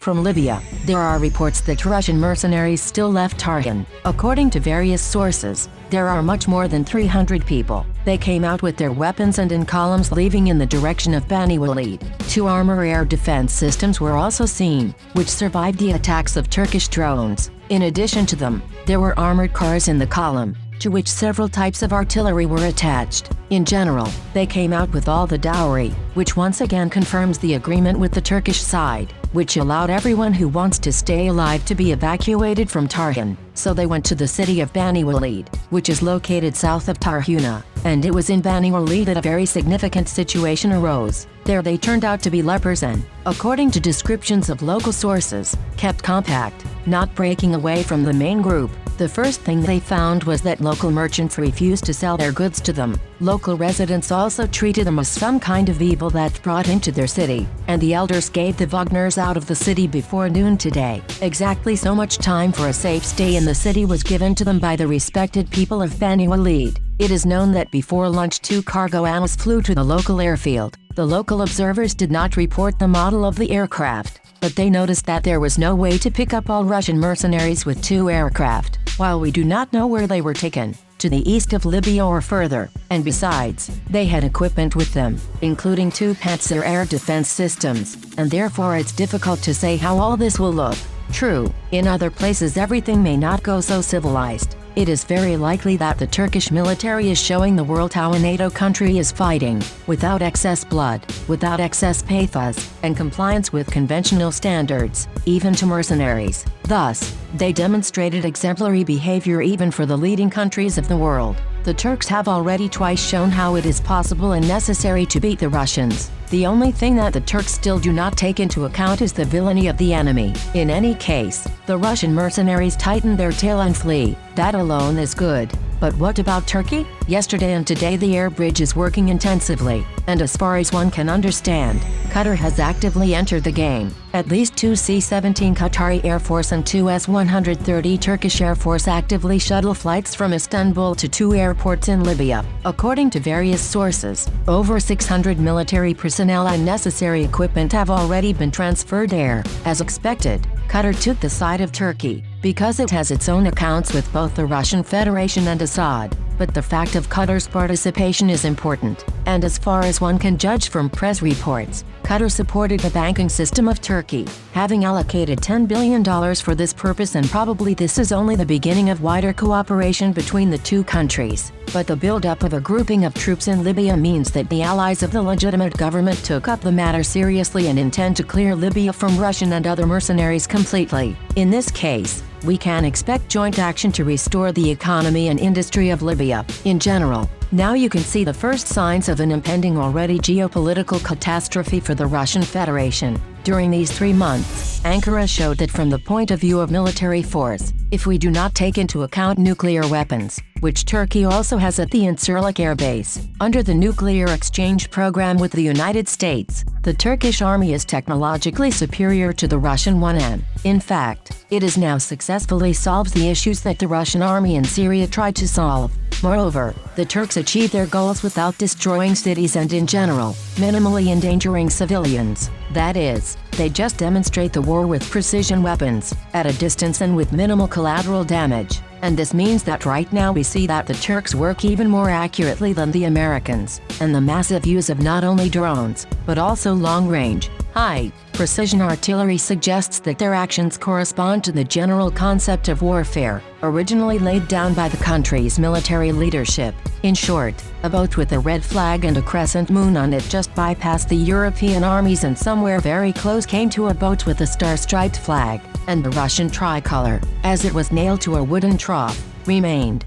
from Libya. There are reports that Russian mercenaries still left Tarhan. According to various sources, there are much more than 300 people. They came out with their weapons and in columns leaving in the direction of Bani Walid. 2 armor air defense systems were also seen, which survived the attacks of Turkish drones. In addition to them, there were armored cars in the column, to which several types of artillery were attached. In general, they came out with all the dowry, which once again confirms the agreement with the Turkish side, which allowed everyone who wants to stay alive to be evacuated from Tarhan. So they went to the city of Bani Walid, which is located south of Tarhuna, and it was in Bani Walid that a very significant situation arose. There they turned out to be lepers and, according to descriptions of local sources, kept compact, not breaking away from the main group. The first thing they found was that local merchants refused to sell their goods to them. Local residents also treated them as some kind of evil that brought into their city, and the elders gave the Wagners out of the city before noon today. Exactly so much time for a safe stay in the city was given to them by the respected people of Bani Walid. It is known that before lunch 2 cargo animals flew to the local airfield. The local observers did not report the model of the aircraft, but they noticed that there was no way to pick up all Russian mercenaries with 2 aircraft. While we do not know where they were taken, to the east of Libya or further, and besides, they had equipment with them, including 2 Panzer air defense systems, and therefore it's difficult to say how all this will look. True, in other places everything may not go so civilized. It is very likely that the Turkish military is showing the world how a NATO country is fighting, without excess blood, without excess pathos, and compliance with conventional standards, even to mercenaries. Thus, they demonstrated exemplary behavior even for the leading countries of the world. The Turks have already twice shown how it is possible and necessary to beat the Russians. The only thing that the Turks still do not take into account is the villainy of the enemy. In any case, the Russian mercenaries tighten their tail and flee. That alone is good. But what about Turkey? Yesterday and today the air bridge is working intensively, and as far as one can understand, Qatar has actively entered the game. At least 2 C-17 Qatari Air Force and 2 S-130 Turkish Air Force actively shuttle flights from Istanbul to 2 airports in Libya. According to various sources, over 600 military personnel and necessary equipment have already been transferred there. As expected, Qatar took the side of Turkey, because it has its own accounts with both the Russian Federation and Assad. But the fact of Qatar's participation is important, and as far as one can judge from press reports, Qatar supported the banking system of Turkey, having allocated $10 billion for this purpose, and probably this is only the beginning of wider cooperation between the 2 countries. But the buildup of a grouping of troops in Libya means that the allies of the legitimate government took up the matter seriously and intend to clear Libya from Russian and other mercenaries completely. In this case, we can expect joint action to restore the economy and industry of Libya. In general, now you can see the first signs of an impending already geopolitical catastrophe for the Russian Federation. During these 3 months, Ankara showed that from the point of view of military force, if we do not take into account nuclear weapons, which Turkey also has at the Incirlik Air Base, under the nuclear exchange program with the United States, the Turkish army is technologically superior to the Russian one, and, in fact, it has now successfully solved the issues that the Russian army in Syria tried to solve. Moreover, the Turks achieve their goals without destroying cities and in general, minimally endangering civilians. That is, they just demonstrate the war with precision weapons, at a distance and with minimal collateral damage. And this means that right now we see that the Turks work even more accurately than the Americans, and the massive use of not only drones, but also long-range, high-precision artillery suggests that their actions correspond to the general concept of warfare, originally laid down by the country's military leadership. In short, a boat with a red flag and a crescent moon on it just bypassed the European armies and somewhere very close came to a boat with a star-striped flag, and the Russian tricolor, as it was nailed to a wooden trough, remained.